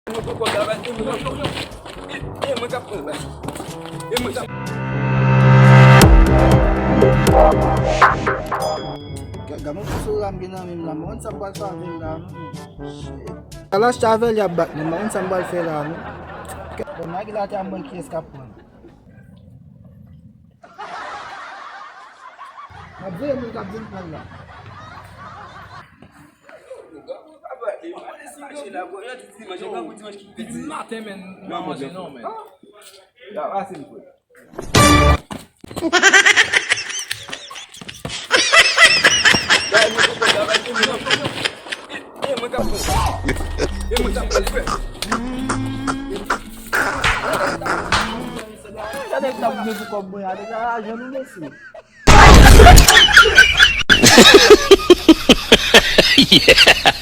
Kamu susulam ginamim naman sambal sa akin lang. Alas travel ya back naman sambal felang. Kung nagilati ang mga kiyas kapon. Mabaya mo kabin pala. Matem men manger non men. Cadê que tá bonito com a banhada? Ah, já não desci. Yeah.